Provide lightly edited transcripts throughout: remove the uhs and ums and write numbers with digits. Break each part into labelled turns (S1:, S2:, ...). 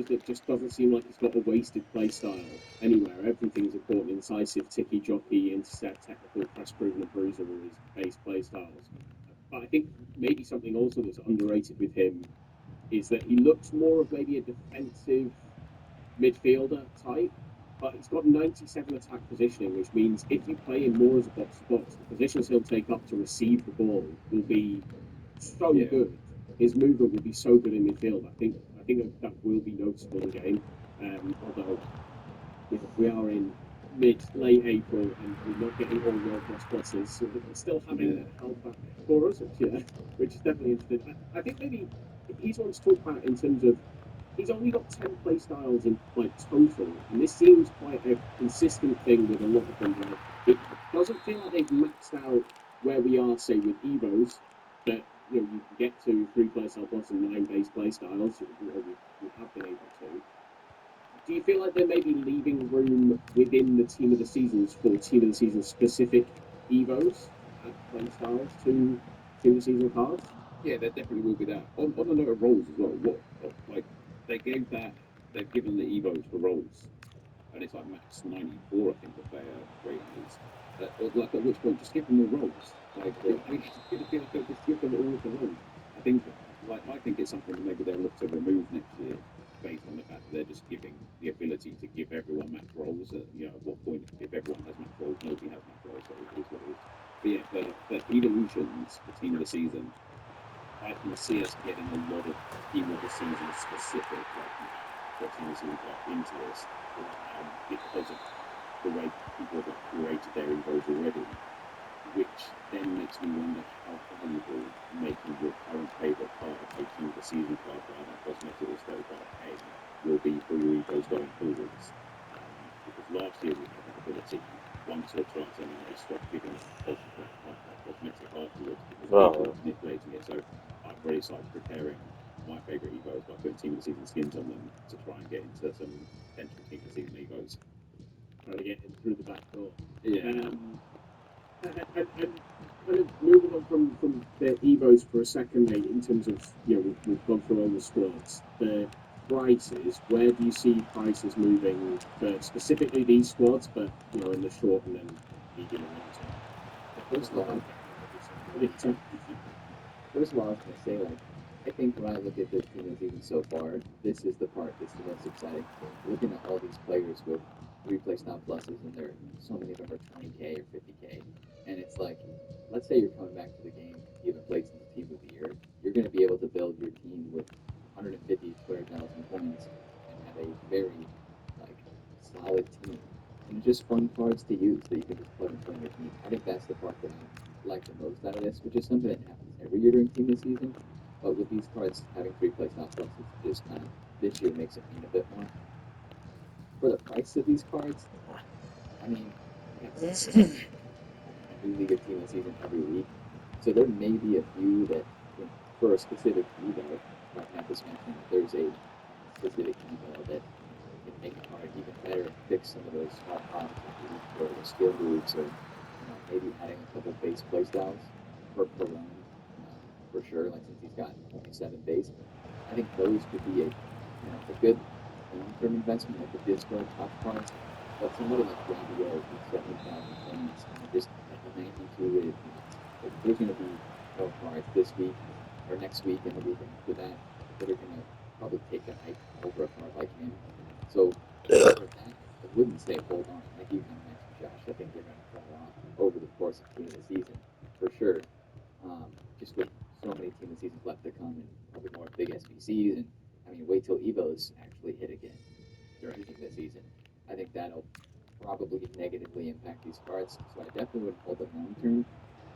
S1: Evos that just doesn't seem like he's got a wasted play style anywhere. Everything's important, incisive, ticky jockey, intercept, technical, press proven, and bruiser are his base play styles. But I think maybe something also that's underrated with him is that he looks more of maybe a defensive midfielder type, but he's got 97 attack positioning, which means if you play him more as a box to box, the positions he'll take up to receive the ball will be so good. His movement will be so good in midfield. I think that will be noticeable in game. Although we are in late April and we're not getting all World Class pluses, so we're still having held back for us, which is definitely interesting. I think maybe he's one to talk about in terms of he's only got 10 play styles in like total, and this seems quite a consistent thing with a lot of them. Like, it doesn't feel like they've maxed out where we are, say, with Evos, that you can get to 3 play style plus and 9 base play styles. We have been able to. Do you feel like they're maybe leaving room within the team of the seasons for team of the season specific Evos at play styles to team of the season cards?
S2: Yeah, there definitely will be that. On the note of roles as well, they've given the Evos for roles, and it's like max 94, I think the player rating is. Like at which point, just give them the roles. Like just give them all the roles. I think it's something that maybe they'll look to remove next year, based on the fact that they're just giving the ability to give everyone max roles. At what point, if everyone has max roles, nobody has max roles, so it is what it is. But yeah, the evolutions for team of the season, I can see us getting a lot of team of the season specific, team of the season into this, because of the way people have created their Evos already, which then makes me wonder how valuable making your current favourite card a team of the season card rather than cosmetic or spell card will be for your Evos going forwards. Because last year we had that ability once or twice, and they stopped giving cosmetic afterwards because people were manipulating it. So I'm really started preparing my favourite Evos by putting team of the season skins on them to try and get into some potential team of the season Evos.
S1: Trying to get in through the back door.
S2: Yeah.
S1: And kind of moving on from the Evos for a second, mate, in terms of, we've gone through all the squads. The prices, where do you see prices moving for specifically these squads, but, in the short and then medium and long term?
S3: First of all, I was going to say, I think when I look at this team season so far, this is the part that's the most exciting thing. Looking at all these players with 3 play style pluses, and so many of them are 20K or 50K. And it's like, let's say you're coming back to the game, you haven't played since Team of the Year, you're going to be able to build your team with 150 to 200,000 points and have a very, solid team. And just fun cards to use that you can just plug and play in your team. I think that's the part that I like the most out of this, which is something that happens every year during team of the season. But with these cards having 3 play style pluses, it just kind of this year makes it mean a bit more. For the price of these cards, I mean, it's a new League of Team of the Season every week. So there may be a few that, for a specific Evo, like Memphis mentioned, there's a specific Evo that can make a card even better and fix some of those small problems or the skill moves, or maybe adding a couple base playstyles for Perone, for sure. Like since he's got only 7 base, I think those could be a good long-term investment, like the Discord top cards. But somebody like Radio who's 70,000 points and just a 92 with, there's going to be more cards this week or next week and the week after that that are going to probably take the hype over a card like him. So for that, I wouldn't say hold on. Like you kind of mentioned, Josh, I think you're going to fall off over the course of team of the season for sure. Just with so many team of the seasons left to come and probably more big SBCs, and I mean, wait till Evos actually hit again during the season. I think that'll probably negatively impact these cards. So I definitely wouldn't hold them long term.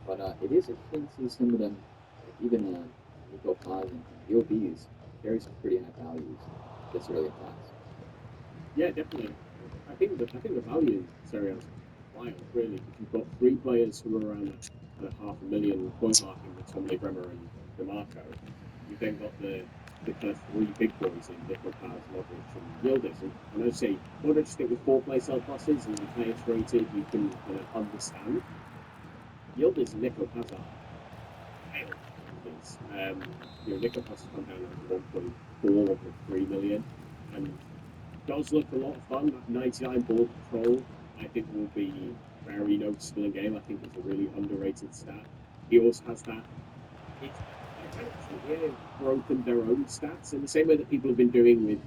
S3: But it is interesting to see some of them, like even Nico Paz and EOBs carry some pretty high values this early in class.
S1: Yeah, definitely. I think the value in Serie A is wild, really, because you've got 3 players who are around the 500,000 point mark in with Tomley, Bremer, and DeMarco. You've then got the kind of 3 big boys in Nico Paz, Modric, and Yildiz. And I'd say Modric stick with 4 play cell pluses, and you play it rated, you can kind of understand. Yildiz and Nico Paz are wild. Nico Paz has come down to 1.4, 1.3 million. and does look a lot of fun. That 99 ball control, I think, will be very noticeable in game. I think it's a really underrated stat. He also has that. They've broken their own stats in the same way that people have been doing with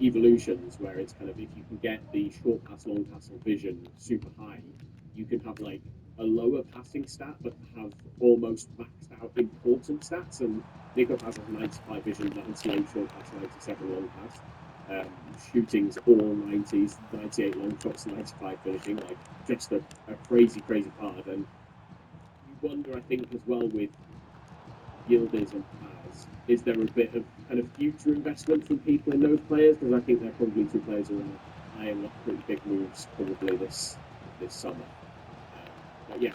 S1: evolutions, where it's kind of if you can get the short pass, long pass, or vision super high, you can have like a lower passing stat but have almost maxed out important stats. And Nico has a 95 vision, 98 short pass, 97 long pass. Shootings all 90s, 98 long shots, 95 finishing, like just a crazy card. And you wonder, I think, as well with Yildiz and Paz, is there a bit of kind of future investment from people in those players? Because I think they're probably two players who are eyeing up pretty big moves probably this summer. But yeah,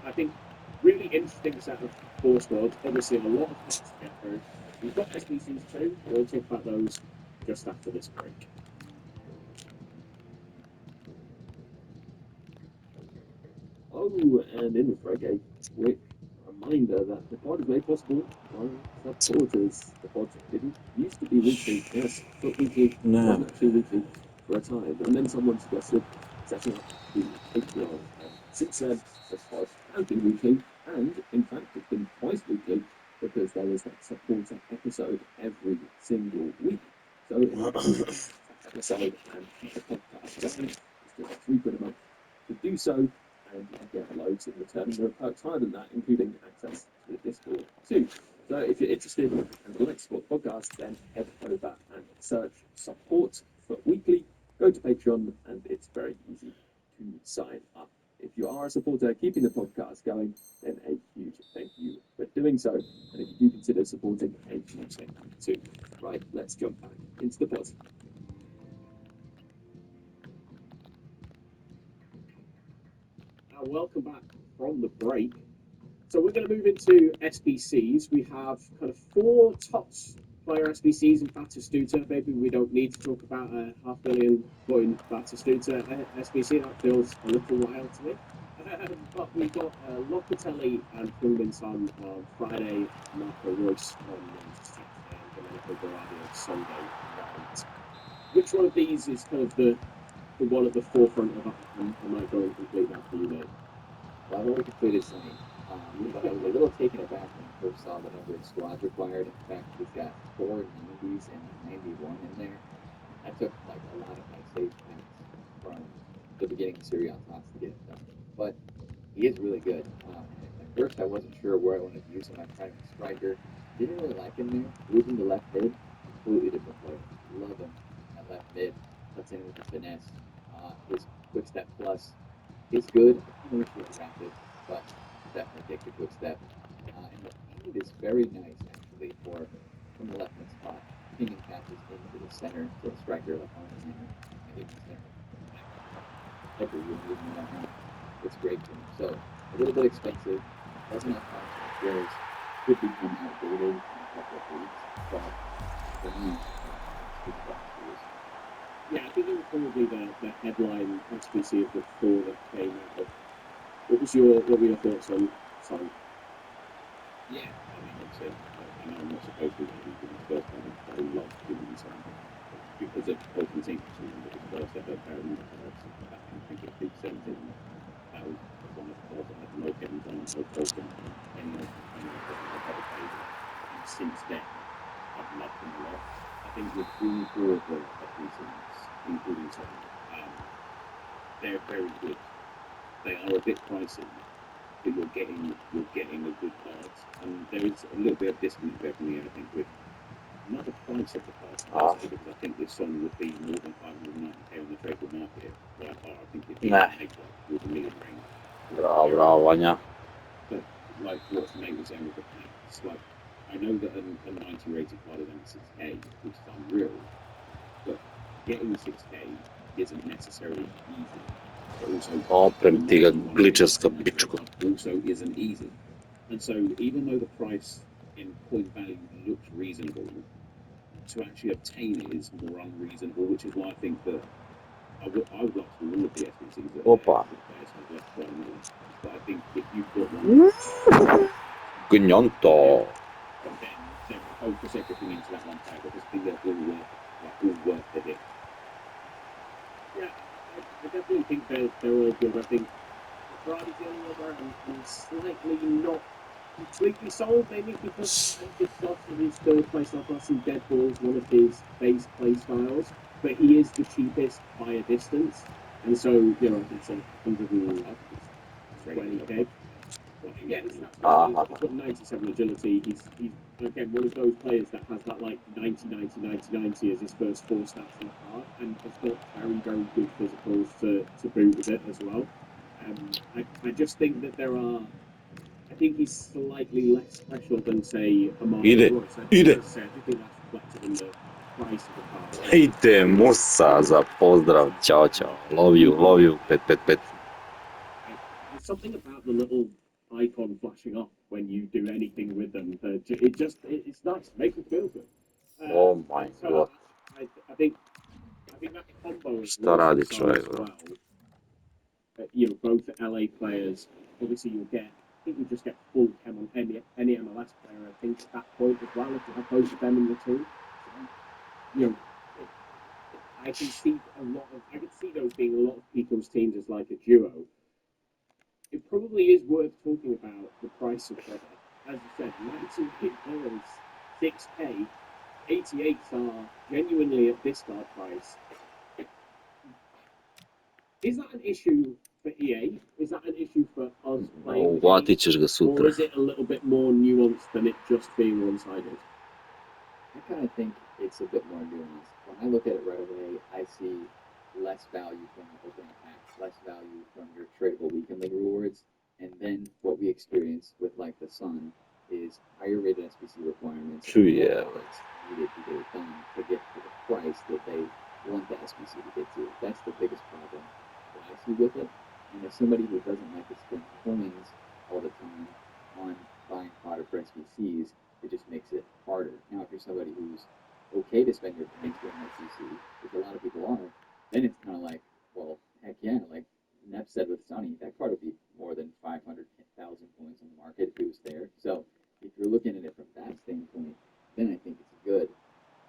S1: I think really interesting set of four squads. Obviously, a lot of packs to get through. We've got SBCs too. We'll talk about those just after this break.
S2: Oh, and in the break, a quick reminder that the pod is made possible by supporters. The pod didn't used to be weekly, yes, but weekly wasn't actually weekly for a time. And then someone suggested setting up the Patreon. And since then, the pod has been weekly, and in fact, it's been twice weekly because there is that supporter episode every single week. So, episode and the podcast. It's just £3 a month to do so, and you get loads in return. There are perks higher than that, including access to the Discord too. So if you're interested in the next sport podcast, then head over and search support for weekly. Go to Patreon, and it's very easy to sign up. If you are a supporter keeping the podcast going, then a huge thank you for doing so. And if you do consider supporting, a huge thank you too. Right, let's jump back into the pod.
S1: Welcome back from the break. So we're going to move into SBCs. We have kind of four top player SBCs in Batistuta. Maybe we don't need to talk about a $500 million coin Batistuta SBC. That feels a little wild to me. But we've got Locatelli and Heung-min Son on Friday, Marco Reus on Saturday, and Domenico Berardi on Sunday night. Which one of these is kind of the one at the forefront of that? I might go and complete that for you, mate.
S3: Well, I've already completed Sonny, but I was a little taken aback when I first saw the number of squads required. In fact, he's got 4 90s and 91 in there. I took like a lot of my save packs from the beginning of Serie A Tots to get it done. But he is really good. At first, I wasn't sure where I wanted to use him. I tried him as striker. Didn't really like him there. Moving to left mid, completely different player. Love him at left mid. Cuts in with the finesse. His quick step plus is good. I don't know if you're rapid, but definitely take the quick step. And the feed is very nice actually for from the left mid spot. Pinging passes into the center to a striker like on the in the center. Every movement right now. It's great for him. So a little bit expensive. Doesn't have constant skills. Could become outdated in a couple of weeks, but for me, it's good practice.
S1: Yeah, I think it was probably the headline SBC of the four that came out. What were your thoughts on Son?
S2: Yeah, I mean, it's I know I'm not supposed to be the first time, but I love giving Son because of Bolton team. The first ever parent back in 2017. That was one of the calls that had no games on, no Bolton, any of I've ever played. And since then, I've loved them a lot. I think with all four of the SBCs, including Son, they're very good. They are a bit pricey, but you're getting a good card, and there is a little bit of disconnect there for me. I think with not the price of the card, because I think this song would be more than 590k on the tradable market. By far, I think it'd be like with a million range.
S4: Bravo, Anya.
S2: But like what Nate was saying with the packs, like I know that a 90 rated card is only 6k, which is unreal, but getting 6k isn't necessarily easy.
S4: Oprem ti ga glitcherska pičku.
S2: Also isn't easy. And so even though the price in point value looks reasonable, to actually obtain it is more unreasonable, which is why I think that I would like to all of the SBCs that
S4: Opa.
S2: but I think if you've got one
S4: Gnjonto.
S2: then focus everything into that one tag because I think they're all worth like all worth the hit.
S1: Yeah, I definitely think they're all good. I think Ferrari's the only one where I'm slightly not completely sold, maybe because I just got to his third place off last in Dead Ball's one of his base play styles, but he is the cheapest by a distance, and so it's a 120k. Yeah, it's not
S4: Ah.
S1: he's got 97 agility. He's again one of those players that has that like 90, 90, 90, 90 as his first 4 stats on the card, and has got very, very good physicals to boot with it as well. I just think that I think he's slightly less special than, say, a Malo
S4: Ide,
S1: was. I
S4: ide.
S1: think that's reflected in the price of the card.
S4: Ide, Musa za pozdrav, ciao ciao, love you, pet.
S1: There's something about the little icon flashing up when you do anything with them that it's nice. It makes me feel good.
S4: Oh my
S1: So
S4: god.
S1: I think that combo
S4: Šta radi čovjek,
S1: as
S4: bro?
S1: well. Both LA players. Obviously, I think you just get full chem on any MLS player. I think at that point as well, if you have both of them in the team, I can see those being a lot of people's teams as like a duo. It probably is worth talking about the price of credit. As you said, $98, 6K, 88s are genuinely at discard price. Is that an issue for EA? Is that an issue for us playing the game?
S4: Uvatit ćeš ga
S1: Or
S4: sutra.
S1: is it a little bit more nuanced than it just being one-sided?
S3: I kind of think it's a bit more nuanced. When I look at it right away, I see less value from opening packs, less value from your tradable weekend league rewards, and then what we experience with like the Sun is higher rated SBC requirements
S4: True,
S3: and more
S4: yeah.
S3: wallets needed to get it done to get to the price that they want the SBC to get to. That's the biggest problem that I see with it. And as somebody who doesn't like to spend coins all the time on buying fodder for SBCs, it just makes it harder. Now, if you're somebody who's okay to spend your coins for an SBC, which a lot of people are, then it's kind of like, well, heck yeah, like Nep said with Sonny, that card would be more than 500,000 points on the market if it was there. So if you're looking at it from that standpoint, then I think it's good.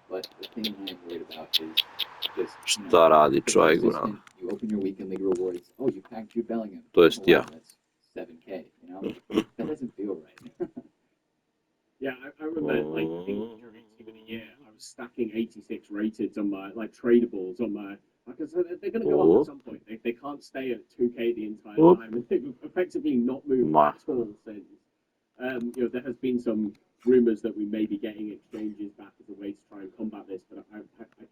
S3: But the thing that I'm worried about is just,
S4: Šta radi čovjek, bro?
S3: consistent. You open your weekend league rewards. Oh, you packed Jude Bellingham.
S4: To jest
S3: Oh, wow,
S4: ja.
S3: that's 7K. That doesn't feel right.
S1: Yeah, I remember like during even a year, I was stacking 86 rated on my like tradables on my. Because they're going to go up at some point. They can't stay at 2K the entire time, and they've effectively not moved at all since. There has been some rumours that we may be getting exchanges back as a way to try and combat this, but I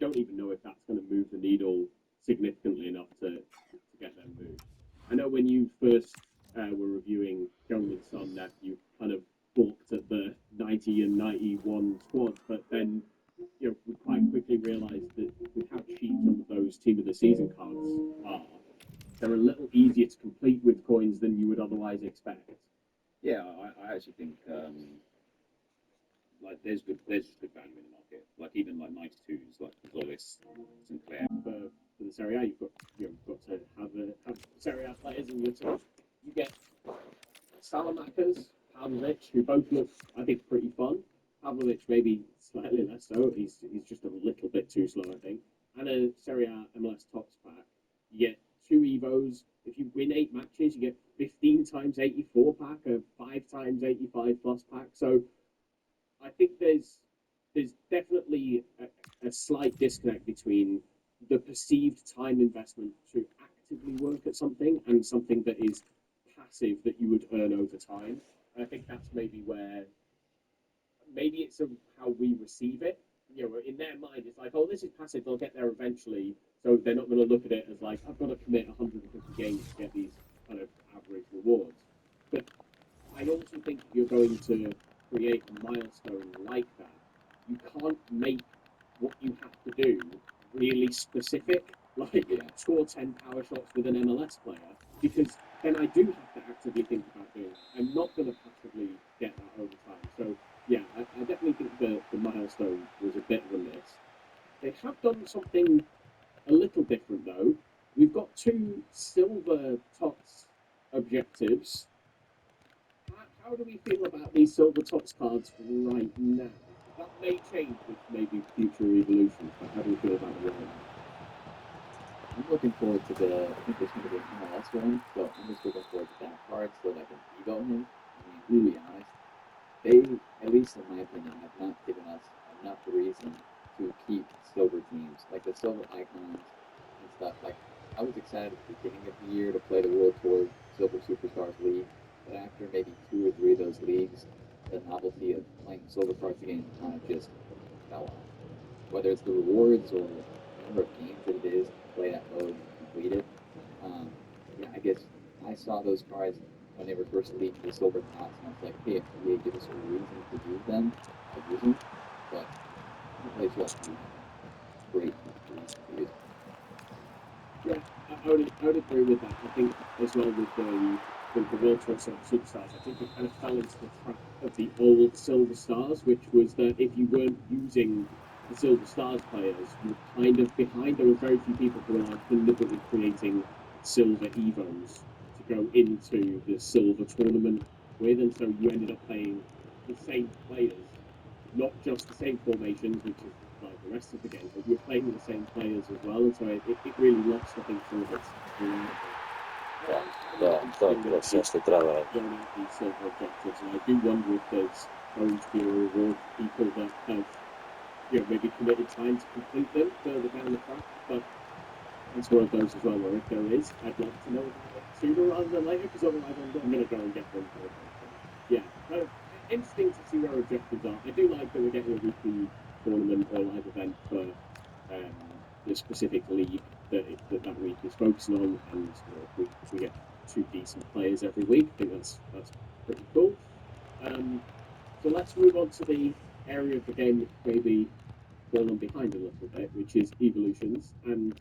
S1: don't even know if that's going to move the needle significantly enough to get them moved. I know when you first were reviewing Gentleman's Son, that you kind of balked at the 90 and 91 squads, but then we quite quickly realised that with how cheap some of those team of the season cards are, they're a little easier to complete with coins than you would otherwise expect.
S2: Yeah, I actually think like there's good value in the market. Like even like 92s, like Zolis, Sinclair.
S1: For the Serie A, you've got to have Serie A players in your team. You get Salamakers, Pavlovic, who both look, I think, pretty fun. Pavlovic maybe slightly less so. He's just a little bit too slow, I think. And a Serie A MLS Tops pack. You get 2 Evos. If you win 8 matches, you get 15 times 84 pack, a 5 times 85 plus pack. So I think there's definitely a slight disconnect between the perceived time investment to actively work at something and something that is passive that you would earn over time. And I think that's maybe where it's how we receive it. In their mind, it's like, oh, this is passive. They'll get there eventually. So they're not going to look at it as like, I've got to commit 150 games to get these kind of average rewards. But I also think if you're going to create a milestone like that, you can't make what you have to do really specific, like score 10 power shots with an MLS player, because then I do have to actively think about doing that. I'm not going to passively get that over time. So, yeah, I definitely think the milestone was a bit of a miss. They have done something a little different, though. We've got 2 silver tots objectives. How do we feel about these silver tots cards right now? That may change with maybe future evolutions, but how do you feel about the one?
S3: I'm looking forward to I think there's going to be an MLS one, so I'm just looking forward to that part so that I can evo him. I mean, to be honest, they, at least in my opinion, have not given us enough reason to keep silver teams, like the silver icons and stuff. Like, I was excited at the beginning of the year to play the World Tour Silver Superstars League, but after maybe 2 or 3 of those leagues, the novelty of playing silver cards again kind of just fell off. Whether it's the rewards or the number of games that it is to play that mode and complete it. Yeah, I guess I saw those cards when they were first leaked the silver packs, and I was like, hey, if EA give us a reason to use them, I'll use them. But I don't really feel like we have a great reason to use them.
S1: Yeah, I would agree with that. I think as well with the World Tour Superstars, I think it kind of fell into the trap of the old Silver Stars, which was that if you weren't using the Silver Stars players, you were kind of behind. There were very few people who were like deliberately creating Silver Evos to go into the Silver tournament with, and so you ended up playing the same players, not just the same formations, which is like the rest of the game, but you're playing the same players as well, and so it really lost, I think, some of its
S4: Da, to je bilo sve što treba reći.
S1: thrown out these silver objectives, and I do wonder if there's going to be a reward for people that have, maybe committed time to complete them further down the track, but it's one of those as well where if there is, I'd like to know about it sooner rather than later, because otherwise I'm going to go and get them. Yeah, kind of interesting to see where objectives are. I do like that we're getting a weekly tournament or live event for the specific league that week is focusing on, and we get 2 decent players every week. I think that's pretty cool. So let's move on to the area of the game that's maybe fallen behind a little bit, which is evolutions. And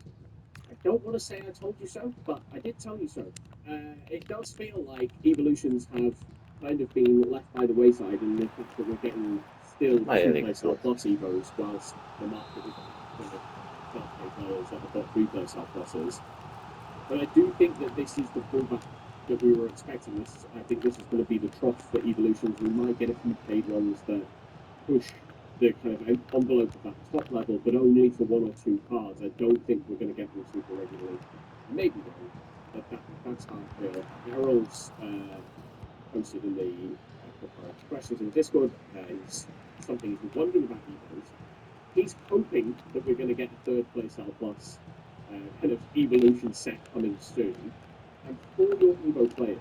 S1: I don't want to say I told you so, but I did tell you so. It does feel like evolutions have kind of been left by the wayside in the fact that we're getting still two-player plus evos, whilst the market is kind of self-pay players that have got 3-player pluses. But I do think that this is the pullback that we were expecting. I think this is going to be the trough for evolutions. We might get a few paid ones that push the kind of envelope of that top level, but only for 1 or 2 cards. I don't think we're going to get them super regularly. I may be wrong, but that's how I feel. Errol's posted in the questions in the Discord. Is something he's been wondering about Evos. He's hoping that we're going to get a 3rd playstyle plus kind of evolution set coming soon. And for your Evo players,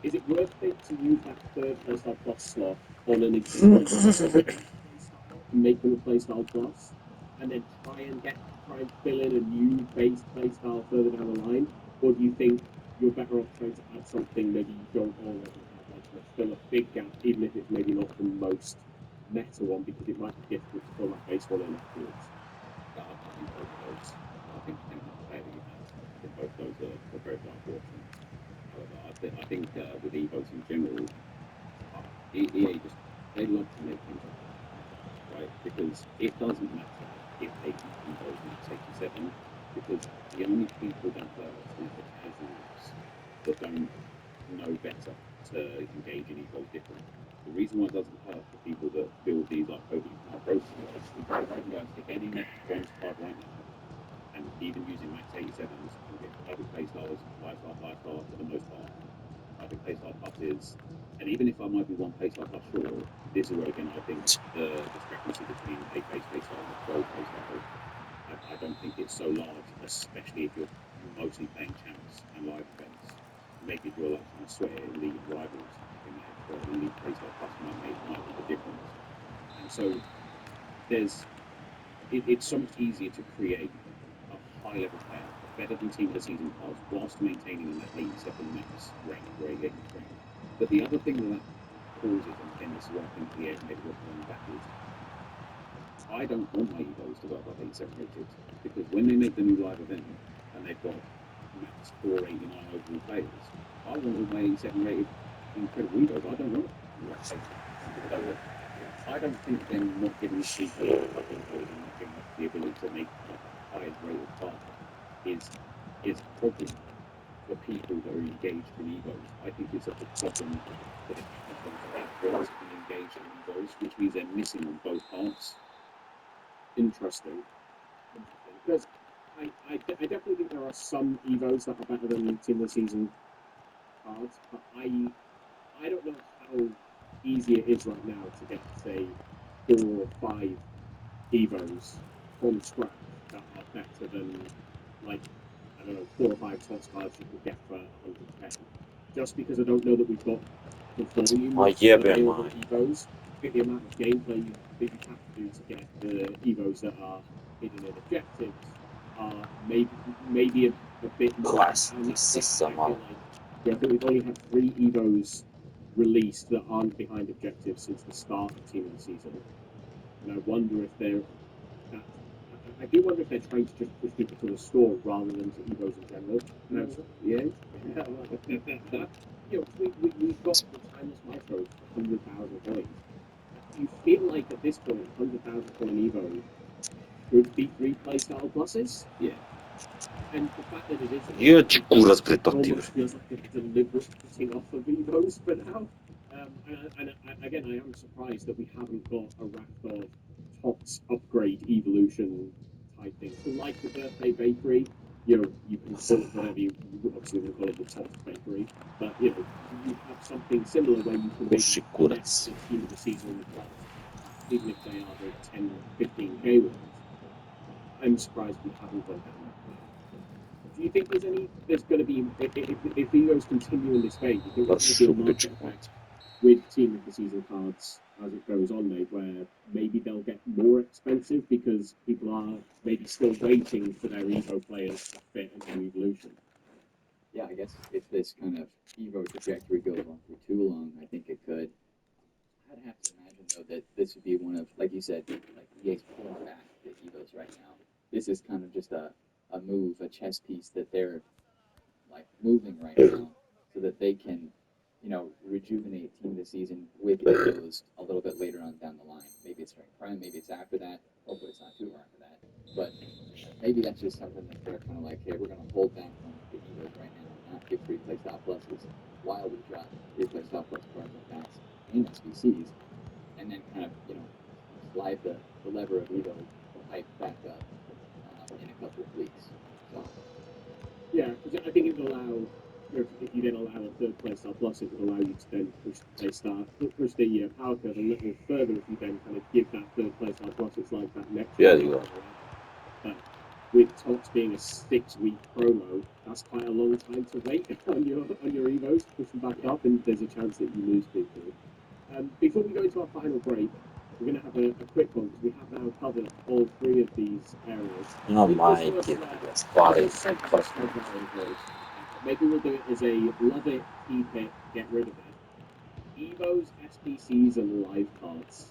S1: is it worth it to use that 3rd playstyle plus slot on an existing playstyle and make them a playstyle plus, and then try and fill in a new base playstyle further down the line? Or do you think you're better off trying to add something maybe you don't already have, like to fill a big gap, even if it's maybe not the most meta one, because it might be difficult to fill that base one in afterwards?
S2: I think both of those. I think the player that you have, I think both those are very viable options. However, I think with Evos in general, EA just they love to make things up, right? Because it doesn't matter if they keep Evos max 87, because the only people that hurt is the casuals that don't know better to engage in Evos different. The reason why it doesn't hurt for people that build these like overly broken cards is because they can go and stick any bronze card right now, and even using max 87s and get double playstyles, 5-star for the most part. I think playstyle plus is, and even if I might be 1 playstyle plus short, this is where again I think the discrepancy between a base playstyle and a pro playstyle, I don't think it's so large, especially if you're mostly playing champs and live events. Maybe if you're like trying to sweat it in league rivals, having that extra elite playstyle plus might be the difference. And so it's so much easier to create a high level player, better than team of the season cards, whilst maintaining in that 87 max rank where you get your strength. But the other thing that causes, and again, this is where I think EA maybe what's going back is, I don't want my Evos to go above 87 rated, because when they make the new live event and they've got max 489 overall players, I want all my 87 rated incredible Evos. I don't want it. I don't think them not giving us people and not giving us the ability to make a higher rated card is a problem for people that are engaged in Evos. I think it's a problem for the casuals that are relatively engaged in Evos Evos, which means they're missing on both parts.
S1: Interesting. Because I definitely think there are some Evos that are better than Team of the Season cards, but I don't know how easy it is right now to get, say, 4 or 5 Evos from scratch that are better than, like, I don't know, 4 or 5 TOTS cards you could get for 110. Just because I don't know that we've got the volume
S4: Oh,
S1: of
S4: yeah,
S1: available
S4: man.
S1: Evos, the amount of gameplay that you have to do to get the Evos that are hidden in objectives are maybe a bit more.
S4: Class,
S1: And
S4: this
S1: that's
S4: is
S1: why I feel
S4: Malo.
S1: like, yeah, I think we've only had 3 Evos released that aren't behind objectives since the start of Team of the Season. And I wonder if they're that. I do wonder if they're trying to just push people to the store rather than to Evos in general. And I was,
S2: Yeah.
S1: you know, we've got the timeless maestros for 100,000 coins. You feel like at this point, 100,000 coin Evo should be 3 playstyle pluses.
S2: Yeah.
S1: And the fact that it isn't,
S4: Я ci kurwa
S1: it
S4: sprytotliwy.
S1: almost feels like a deliberate putting off of Evos for now. Again, I am surprised that we haven't got a raft of TOTS upgrade evolution type things. So like the birthday bakery, you know, you can call it whatever you obviously would call it the TOTS bakery, but you know, you have something similar where you can maybe
S4: Uszy
S1: connect
S4: kurac.
S1: the team of the season cards, even if they are the 10, 15k ones. I'm surprised we haven't gone down that path. Do you think there's going to be, if Egos continue in this vein, do you think there's going to be a market effect with Team of the Season cards as it goes on, mate, where maybe they'll get more expensive because people are maybe still waiting for their Evo players to fit a new evolution?
S3: Yeah, I guess if this kind of Evo trajectory goes on for too long, I think it could. I'd have to imagine though that this would be one of, like you said, like EA's pulling back the Evos right now. This is kind of just a move, a chess piece that they're like moving right now, so that they can, you know, rejuvenate Team of the Season with Evos a little bit later on down the line. Maybe it's during Prime, maybe it's after that. Hopefully, it's not too far after that. But maybe that's just something that they're kind of like, hey, we're going to hold back on the Evos right now, and not give free play stop pluses while we drop free play stop plus cards like that and SBCs, and then kind of, you know, slide the lever of Evo hype back up in a couple of weeks. So.
S1: Yeah, because I think it would allow, if you then allow a third playstyle plus, it would allow you to then push the power curve a little further if you then kind of give that third playstyle plus. It's like that next
S4: Yeah,
S1: one.
S4: you are.
S1: But with TOTS being a 6-week promo, that's quite a long time to wait on your Evos, push them back up, and there's a chance that you lose people. Before we go into our final break, we're going to have a quick one because we have now covered all 3 of these areas.
S4: No
S1: This
S4: majke,
S1: was,
S4: spali.
S1: this was segment. Maybe we'll do it as a love it, keep it, get rid of it. Evos, SPCs, and live cards.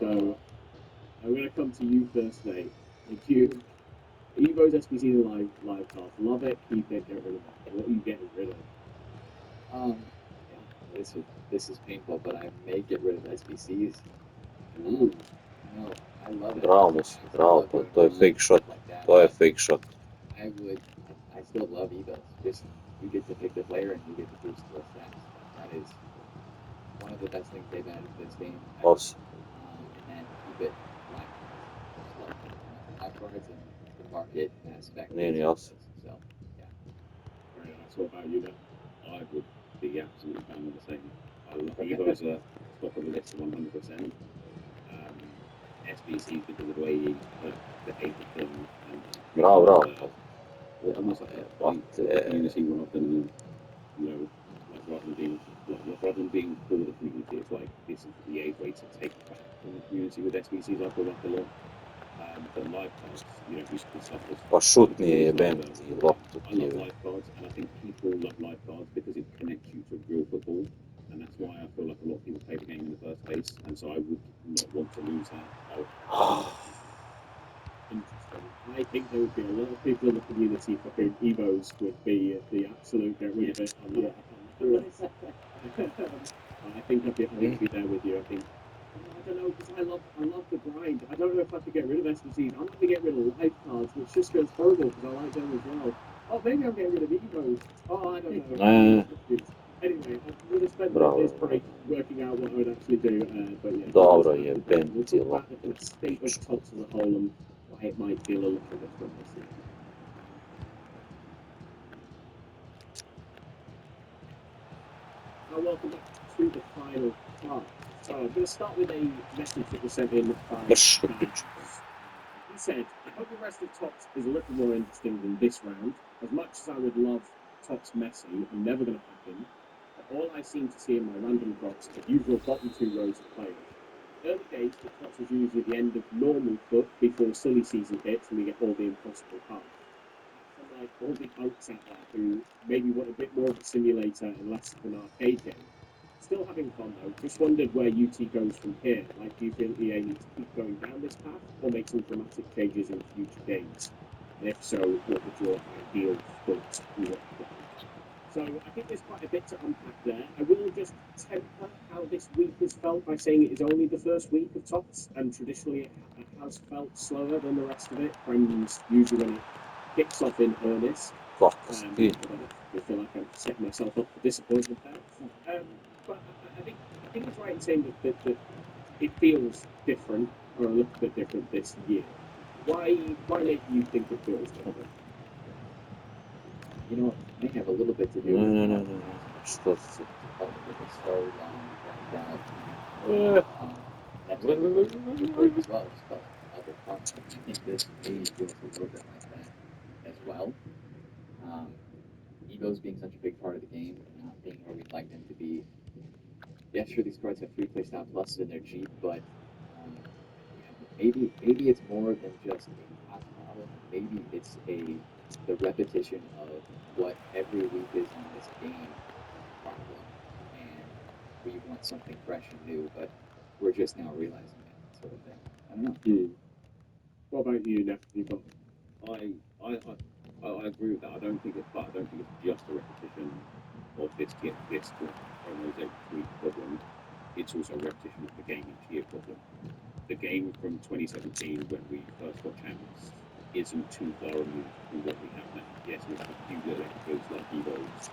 S1: So I'm going to come to you first, Nate. Would you Evos, SPCs, and live cards? Love it, keep it, get rid of it. What are you getting rid of?
S3: Yeah, this is painful, but I may get rid of SBCs.
S1: Ooh.
S3: No, I love it.
S4: Dramus,
S3: I
S4: bravo,
S3: love doing
S4: to je
S3: rules
S4: fake shot,
S3: like that,
S4: to je
S3: but
S4: fake shot.
S3: I still love Evos. Just you get to pick the player and you get to boost their stats. That is one of the best things they've added to this game.
S4: Os.
S3: And then keep it live. Just love live cards and the market aspect.
S4: Niin,
S3: is
S4: jos.
S3: So yeah.
S1: Very nice. What about you, then?
S2: I would be absolutely fine with the same. I love Evos are top of the list 100%. SBCs because of the way he behaved with them and
S4: Bravo, bravo.
S2: almost like
S4: What?
S2: the community rather than, you know, like rather than being for the community, it's like this is the EA's way to take back from the community with SBCs. I feel like a lot. But live cards, you know, used to be stuff that's
S4: Пошутни ебем ти лопту
S2: I love
S4: ти.
S2: live cards, and I think people love live cards because it connects you to real football, and that's why I feel like a lot of people play the game in the first place, and so I would not want to lose that.
S1: Interesting. I think there would be a lot of people in the community for whom Evos would be the absolute get rid of it on that list. I think I'd be there with you. I think I don't know because I love the grind. I don't know if I could get rid of SBCs. I'm going to get rid of live cards, which just feels horrible because I like them as well. Oh, maybe I'm getting rid of Evos. Oh, I don't know. Anyway, I would have spent
S4: Bravo.
S1: this break working out what I would actually do, but yeah.
S4: Dobro
S1: we'll
S4: je,
S1: talk
S4: ventilo.
S1: about the kind of state of Tots as a whole and why it might feel a little different this year. Now, welcome back to the final part. So I'm going to start with a message that was sent in by
S4: Baš
S1: Dan. He said, I hope the rest of Tots is a little more interesting than this round. As much as I would love Tots Messi, I'm never going to happen. But all I seem to see in my random drops are the usual bottom two rows of players. Early days, the Tots is usually the end of normal foot before silly season hits and we get all the impossible parts. And like all the punks out there who maybe want a bit more of a simulator and less of an arcade game. Still having fun though, just wondered where UT goes from here. Like, do you feel EA needs to keep going down this path or make some dramatic changes in future games? And if so, what would your ideal foot look like? So I think there's quite a bit to unpack there. I will just temper how this week has felt by saying it is only the first week of Tots, and traditionally it has felt slower than the rest of it. Friends usually when it kicks off in earnest.
S4: Porca
S1: I
S4: stina.
S1: feel like I'm setting myself up for disappointment there. But I think it's right in saying that it feels different, or a little bit different this year. Why do you think it feels different?
S3: You know, it may have a little bit to do
S4: No,
S3: with
S4: no,
S3: how
S4: no, no. Što si?
S3: it was so long dragged out.
S4: E,
S3: That's a good word as well. It's called other parts. I think this maybe feels a little bit like that as well. Egos being such a big part of the game, not being where we'd like them to be. Yeah, sure, these cards have free play style pluses and they're cheap, but maybe it's more than just a cost problem. Maybe it's the repetition of what every week is in this game problem, and we want something fresh and new, but we're just now realizing it, sort of thing. I don't know.
S1: What about you, Neff? You've got
S2: I agree with that. I don't think it's just a repetition of this get this almost every week problem. It's also a repetition of the game each year problem. The game from 2017 when we first got champs isn't too far removed from what we have now. Yes, we have a few little extras like Evos,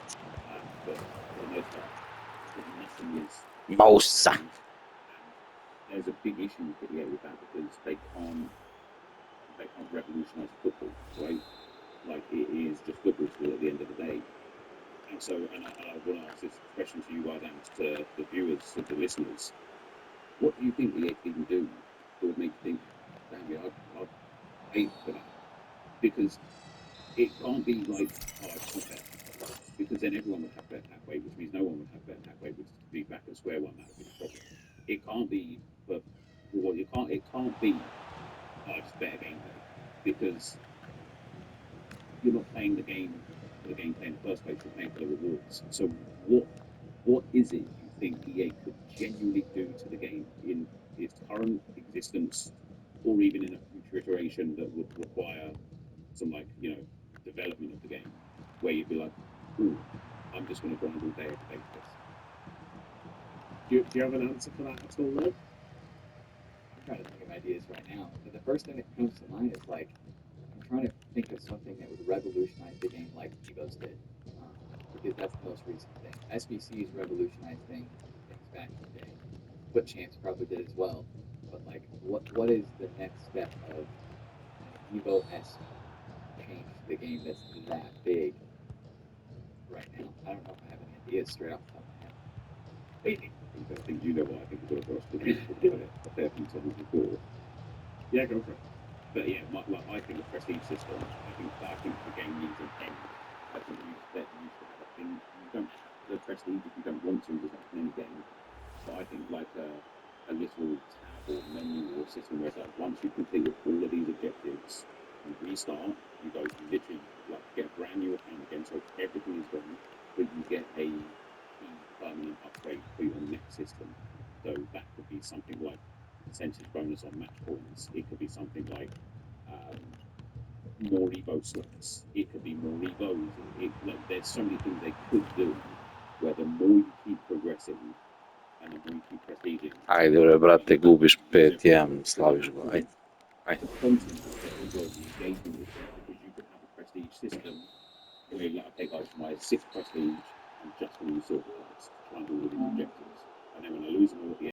S2: but for the most part, nothing is.
S4: Musa.
S2: And there's a big issue with that because they can't revolutionise football, right? Like it is just football still at the end of the day. And so, and I want to ask this question to you guys and to the viewers, to the listeners. What do you think the EA can do that would make you think, damn it, I'd pay for that? Because it can't be like, oh, I just want bet. Because then everyone would have bet that way, which means no one would have bet that way, which would be back at square one. That would be the problem. It can't be, but well, it can't be, oh, I just bet a gameplay. Because you're not playing the game for the gameplay in the first place, you're playing for the rewards. So what is it you think EA could genuinely do to the game in its current existence or even in a future iteration that would require some development of the game where you'd be like, ooh, I'm just gonna grind all day every day for this.
S1: do you have an answer for that at all, though?
S3: I'm trying to think of ideas right now, but the first thing that comes to mind is like I'm trying to think of something that would revolutionize the game like Evos did, because that's the most recent thing. SBC's revolutionized things back in the day. Foot Champs probably did as well, but like, what is the next step of an Evo-esque change to the game that's that big right now? I don't know if I have any ideas straight off the top of my head.
S2: I think you know what I think we've got to cross because we've talked about it a fair few times before.
S1: Yeah, go for it.
S2: But yeah, I think a prestige system. I think the game needs an end. I think you should have a thing. You don't have the prestige if you don't want to. There's not in any game. But I think like a little tab or menu or system where it's like once you complete all of these objectives, you restart. You literally like get a brand new account again, so everything is gone, but you get a permanent upgrade for your next system. So that could be something like percentage bonus on match points. It could be something like more Evo slots. It could be more Evos. There's so many things they could do where the more you keep progressing and the more you keep prestiging.
S4: Ajde bre, brate, gubiš 5-1, slaviš ga, ajde.
S2: The content of it as well, the engagement with it, because you could have a prestige system where you're like, okay guys, for my 6th prestige, I'm just going to use silver cards to try and do all these objectives. And then when I lose them all at the